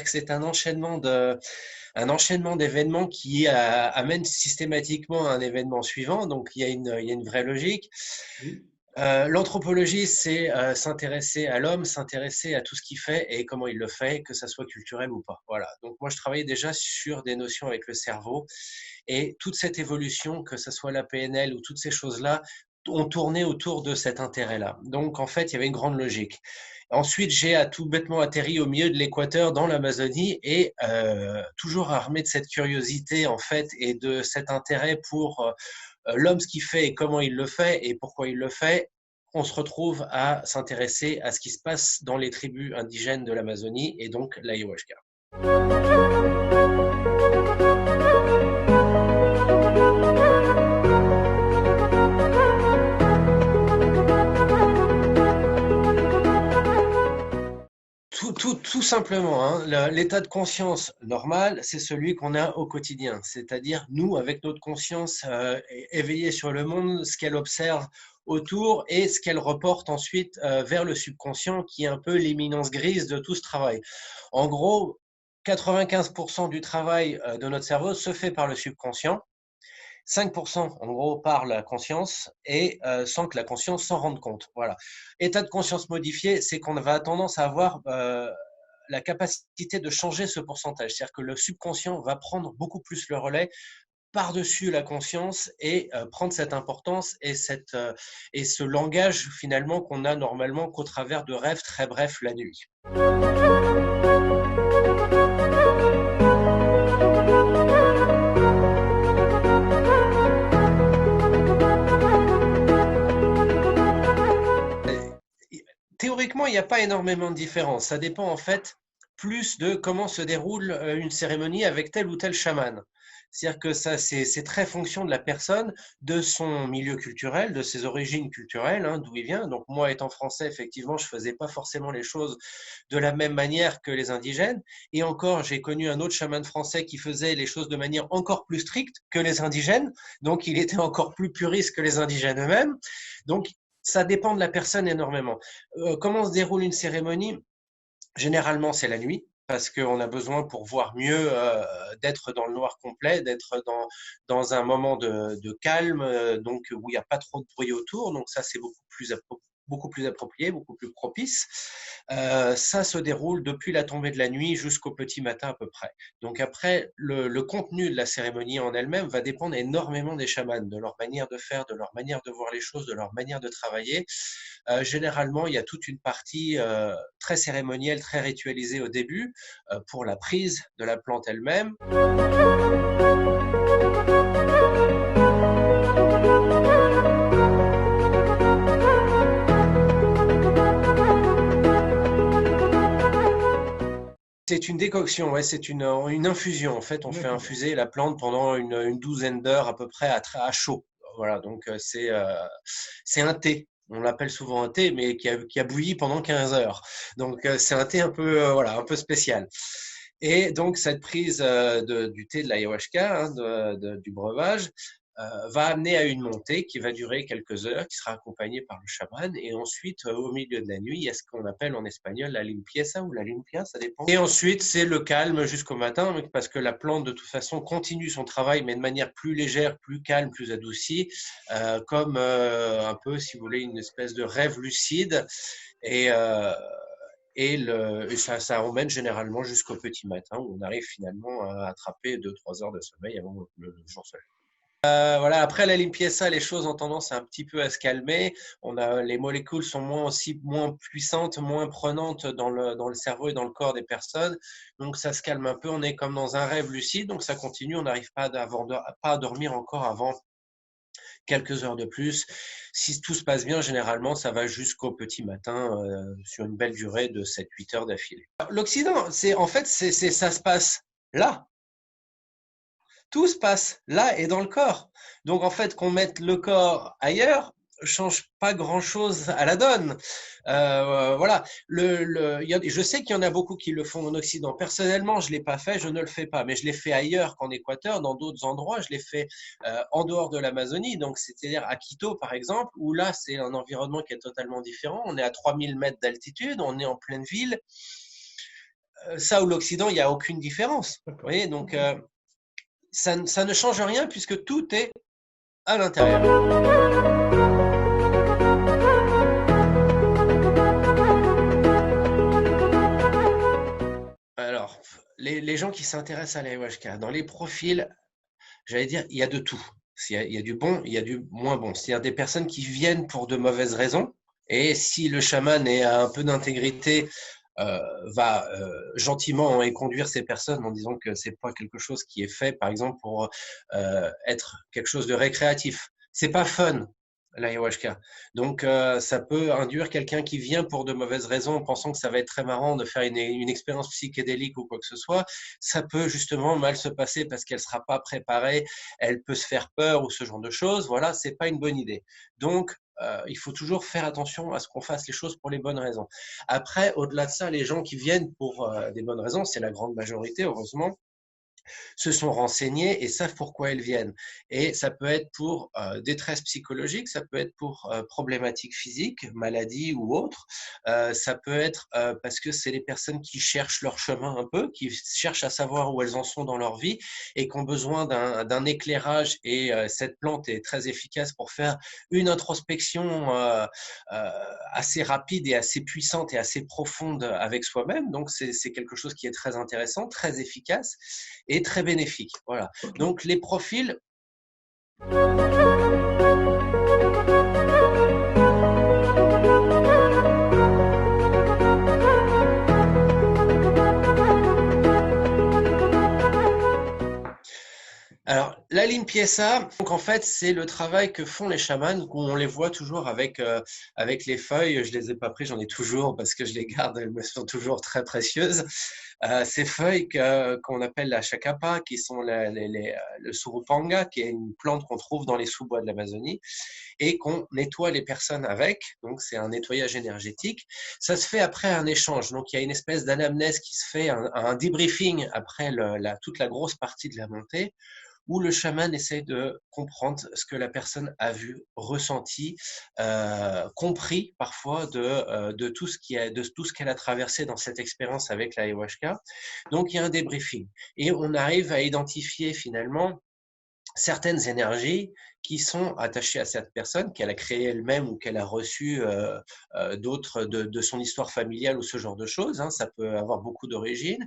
C'est un enchaînement d'événements qui amène systématiquement à un événement suivant. Donc, il y a une vraie logique. L'anthropologie, c'est s'intéresser à l'homme, s'intéresser à tout ce qu'il fait et comment il le fait, que ça soit culturel ou pas. Voilà. Donc, moi, je travaillais déjà sur des notions avec le cerveau et toute cette évolution, que ce soit la PNL ou toutes ces choses-là, ont tourné autour de cet intérêt-là. Donc, en fait, il y avait une grande logique. Ensuite, j'ai tout bêtement atterri au milieu de l'équateur dans l'Amazonie et toujours armé de cette curiosité en fait et de cet intérêt pour l'homme, ce qu'il fait et comment il le fait et pourquoi il le fait, on se retrouve à s'intéresser à ce qui se passe dans les tribus indigènes de l'Amazonie et donc l'ayahuasca. Tout simplement, hein, l'état de conscience normal, c'est celui qu'on a au quotidien. C'est-à-dire, nous, avec notre conscience éveillée sur le monde, ce qu'elle observe autour et ce qu'elle reporte ensuite vers le subconscient, qui est un peu l'éminence grise de tout ce travail. En gros, 95% du travail de notre cerveau se fait par le subconscient. 5% en gros par la conscience et sans que la conscience s'en rende compte. Voilà. État de conscience modifié, c'est qu'on va tendance à avoir la capacité de changer ce pourcentage. C'est-à-dire que le subconscient va prendre beaucoup plus le relais par-dessus la conscience et prendre cette importance et ce langage finalement qu'on a normalement qu'au travers de rêves très brefs la nuit. Théoriquement, il n'y a pas énormément de différence. Ça dépend en fait plus de comment se déroule une cérémonie avec tel ou tel chaman. C'est-à-dire que ça, c'est très fonction de la personne, de son milieu culturel, de ses origines culturelles, hein, d'où il vient. Donc moi, étant français, effectivement, je faisais pas forcément les choses de la même manière que les indigènes. Et encore, j'ai connu un autre chaman français qui faisait les choses de manière encore plus stricte que les indigènes. Donc il était encore plus puriste que les indigènes eux-mêmes. Donc ça dépend de la personne énormément. Comment se déroule une cérémonie? Généralement, c'est la nuit, parce qu'on a besoin pour voir mieux d'être dans le noir complet, d'être dans un moment de calme, donc où il n'y a pas trop de bruit autour. Donc ça, c'est beaucoup plus approprié, beaucoup plus propice. Ça se déroule depuis la tombée de la nuit jusqu'au petit matin à peu près. Donc après, le contenu de la cérémonie en elle-même va dépendre énormément des chamans, de leur manière de faire, de leur manière de voir les choses, de leur manière de travailler. Généralement, il y a toute une partie très cérémonielle, très ritualisée au début pour la prise de la plante elle-même. C'est une décoction, ouais, c'est une infusion. En fait, on fait infuser la plante pendant une douzaine d'heures à peu près à chaud. Voilà, donc c'est un thé. On l'appelle souvent un thé, mais qui a bouilli pendant 15 heures. Donc c'est un thé un peu, voilà, un peu spécial. Et donc cette prise du thé de l'ayahuasca, hein, du breuvage, va amener à une montée qui va durer quelques heures, qui sera accompagnée par le chaman. Et ensuite, au milieu de la nuit, il y a ce qu'on appelle en espagnol la limpieza ou la limpia, ça dépend. Et ensuite, c'est le calme jusqu'au matin, parce que la plante, de toute façon, continue son travail, mais de manière plus légère, plus calme, plus adoucie, comme un peu, si vous voulez, une espèce de rêve lucide. Et ça emmène généralement jusqu'au petit matin, où on arrive finalement à attraper 2-3 heures de sommeil avant le jour se lève. Voilà, après la limpieza, les choses ont tendance un petit peu à se calmer. Les molécules sont moins puissantes, moins prenantes dans le cerveau et dans le corps des personnes. Donc ça se calme un peu. On est comme dans un rêve lucide, donc ça continue. On n'arrive pas à dormir encore avant quelques heures de plus. Si tout se passe bien, généralement, ça va jusqu'au petit matin sur une belle durée de 7-8 heures d'affilée. L'Occident, ça se passe là. tout se passe là et dans le corps. Donc en fait, qu'on mette le corps ailleurs change pas grand-chose à la donne. Voilà. Je sais qu'il y en a beaucoup qui le font en Occident. Personnellement, je l'ai pas fait, je ne le fais pas, mais je l'ai fait ailleurs qu'en Équateur, dans d'autres endroits. Je l'ai fait en dehors de l'Amazonie, donc c'est-à-dire à Quito par exemple, où là c'est un environnement qui est totalement différent. On est à 3000 mètres d'altitude, on est en pleine ville. Ça, ou l'Occident, il n'y a aucune différence. Vous voyez, donc ça ne change rien puisque tout est à l'intérieur. Alors, les gens qui s'intéressent à l'ayahuasca, dans les profils, j'allais dire, il y a de tout. Il y a du bon, il y a du moins bon. C'est-à-dire des personnes qui viennent pour de mauvaises raisons. Et si le chaman a un peu d'intégrité, va gentiment conduire ces personnes en disant que c'est pas quelque chose qui est fait, par exemple, pour être quelque chose de récréatif. C'est pas fun, l'ayahuasca. Donc, ça peut induire quelqu'un qui vient pour de mauvaises raisons, en pensant que ça va être très marrant de faire une expérience psychédélique ou quoi que ce soit. Ça peut justement mal se passer parce qu'elle sera pas préparée, elle peut se faire peur ou ce genre de choses. Voilà, c'est pas une bonne idée. Donc, il faut toujours faire attention à ce qu'on fasse les choses pour les bonnes raisons. Après, au-delà de ça, les gens qui viennent pour des bonnes raisons, c'est la grande majorité, heureusement, se sont renseignés et savent pourquoi elles viennent. Et ça peut être pour détresse psychologique, ça peut être pour problématiques physiques, maladies ou autres. Ça peut être parce que c'est les personnes qui cherchent leur chemin un peu, qui cherchent à savoir où elles en sont dans leur vie et qui ont besoin d'un éclairage. Et cette plante est très efficace pour faire une introspection assez rapide et assez puissante et assez profonde avec soi-même. Donc c'est quelque chose qui est très intéressant, très efficace et très bénéfique. Voilà. Donc les profils. Alors, la limpieza, donc en fait, c'est le travail que font les chamans, où on les voit toujours avec les feuilles. Je les ai pas pris, j'en ai toujours parce que je les garde, elles me sont toujours très précieuses. Ces feuilles qu'on appelle la chacapa, qui sont le surupanga, qui est une plante qu'on trouve dans les sous-bois de l'Amazonie, et qu'on nettoie les personnes avec. Donc, c'est un nettoyage énergétique. Ça se fait après un échange. Donc, il y a une espèce d'anamnèse qui se fait, un debriefing après toute la grosse partie de la montée, où le chaman essaie de comprendre ce que la personne a vu, ressenti, compris parfois de tout ce qu'elle a traversé dans cette expérience avec l'ayahuasca. Donc il y a un débriefing et on arrive à identifier finalement certaines énergies qui sont attachées à cette personne, qu'elle a créée elle-même ou qu'elle a reçues d'autres de son histoire familiale ou ce genre de choses. Hein, ça peut avoir beaucoup d'origines.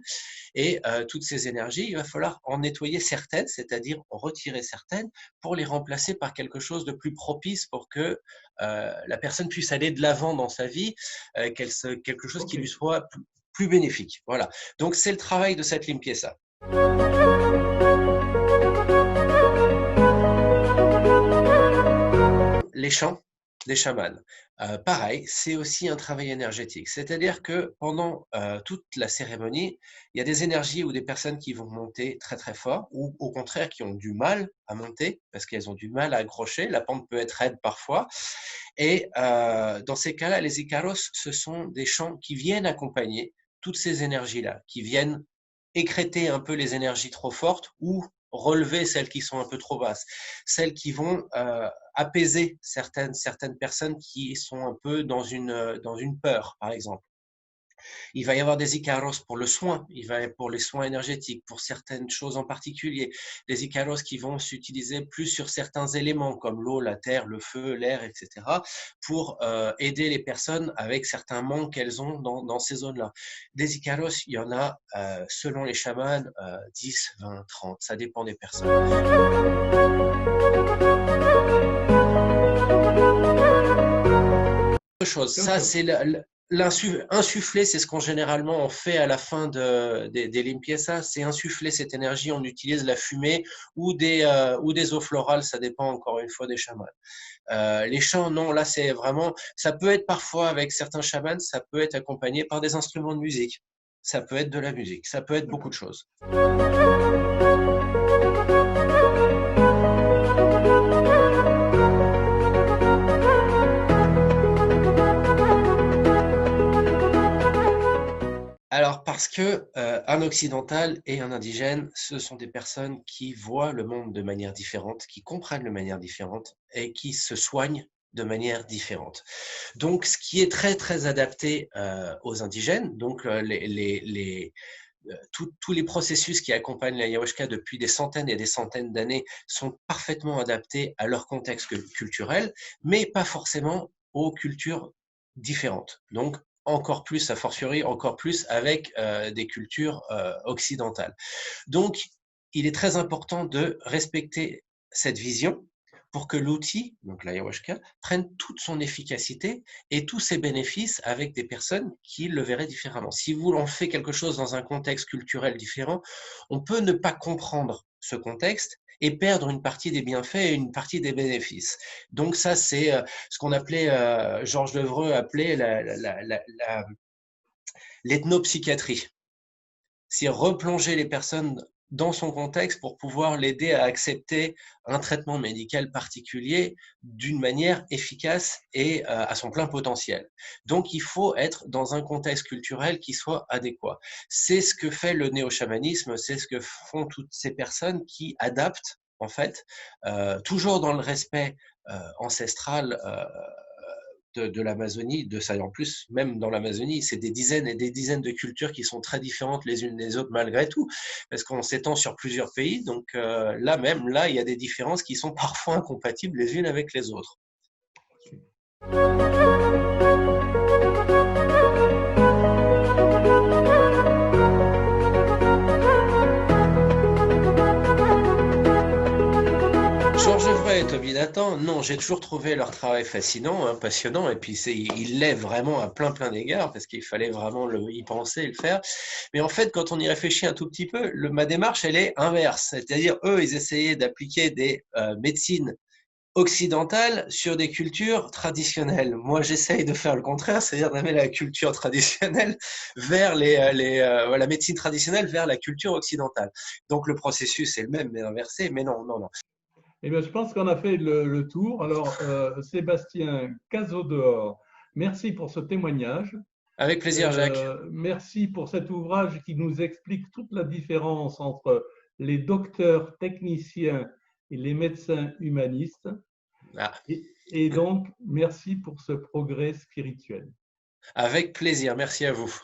Et toutes ces énergies, il va falloir en nettoyer certaines, c'est-à-dire en retirer certaines pour les remplacer par quelque chose de plus propice pour que la personne puisse aller de l'avant dans sa vie, quelque chose qui lui soit plus bénéfique. Voilà. Donc c'est le travail de cette limpieza. Les chants des chamans. Pareil, c'est aussi un travail énergétique. C'est-à-dire que pendant toute la cérémonie, il y a des énergies ou des personnes qui vont monter très très fort ou au contraire qui ont du mal à monter parce qu'elles ont du mal à accrocher. La pente peut être raide parfois. Et dans ces cas-là, les Icaros, ce sont des chants qui viennent accompagner toutes ces énergies-là, qui viennent écrêter un peu les énergies trop fortes ou relever celles qui sont un peu trop basses, celles qui vont apaiser certaines personnes qui sont un peu dans une peur, par exemple. Il va y avoir des Icaros pour le soin, il va y avoir pour les soins énergétiques, pour certaines choses en particulier, des Icaros qui vont s'utiliser plus sur certains éléments comme l'eau, la terre, le feu, l'air, etc., pour aider les personnes avec certains manques qu'elles ont dans ces zones-là. Des Icaros, il y en a, selon les chamans, 10, 20, 30, ça dépend des personnes. Chose, ça c'est insuffler, c'est ce qu'on généralement on fait à la fin des limpiezas, c'est insuffler cette énergie. On utilise la fumée ou des eaux florales, ça dépend encore une fois des chamans. Les chants, non, là c'est vraiment, ça peut être parfois avec certains chamans, ça peut être accompagné par des instruments de musique, ça peut être de la musique, ça peut être beaucoup de choses. que un occidental et un indigène, ce sont des personnes qui voient le monde de manière différente, qui comprennent de manière différente et qui se soignent de manière différente. Donc, ce qui est très, très adapté aux indigènes, donc tous les processus qui accompagnent l'ayahuasca depuis des centaines et des centaines d'années sont parfaitement adaptés à leur contexte culturel, mais pas forcément aux cultures différentes. Donc, encore plus, a fortiori, encore plus avec des cultures occidentales. Donc, il est très important de respecter cette vision pour que l'outil, donc l'ayahuasca, prenne toute son efficacité et tous ses bénéfices avec des personnes qui le verraient différemment. Si vous en faites quelque chose dans un contexte culturel différent, on peut ne pas comprendre ce contexte et perdre une partie des bienfaits et une partie des bénéfices. Donc ça, c'est ce qu'on appelait, Georges Devreux appelait l'ethnopsychiatrie. C'est replonger les personnes dans son contexte pour pouvoir l'aider à accepter un traitement médical particulier d'une manière efficace et à son plein potentiel. Donc, il faut être dans un contexte culturel qui soit adéquat. C'est ce que fait le néo-chamanisme, c'est ce que font toutes ces personnes qui adaptent, en fait, toujours dans le respect ancestral de l'Amazonie, de ça en plus, même dans l'Amazonie, c'est des dizaines et des dizaines de cultures qui sont très différentes les unes des autres malgré tout, parce qu'on s'étend sur plusieurs pays, donc là, il y a des différences qui sont parfois incompatibles les unes avec les autres. Georges Evray et Toby Nathan, non, j'ai toujours trouvé leur travail fascinant, hein, passionnant, et puis il l'est vraiment à plein d'égards, parce qu'il fallait vraiment y penser et le faire. Mais en fait, quand on y réfléchit un tout petit peu, ma démarche, elle est inverse. C'est-à-dire, eux, ils essayaient d'appliquer des médecines occidentales sur des cultures traditionnelles. Moi, j'essaye de faire le contraire, c'est-à-dire d'amener la culture traditionnelle vers la médecine traditionnelle vers la culture occidentale. Donc, le processus est le même, mais inversé, mais non, non, non. Eh bien, je pense qu'on a fait le tour. Alors, Sébastien Cazaux-Dehors, merci pour ce témoignage. Avec plaisir, Jacques. Merci pour cet ouvrage qui nous explique toute la différence entre les docteurs techniciens et les médecins humanistes. Ah. Et donc, merci pour ce progrès spirituel. Avec plaisir, merci à vous.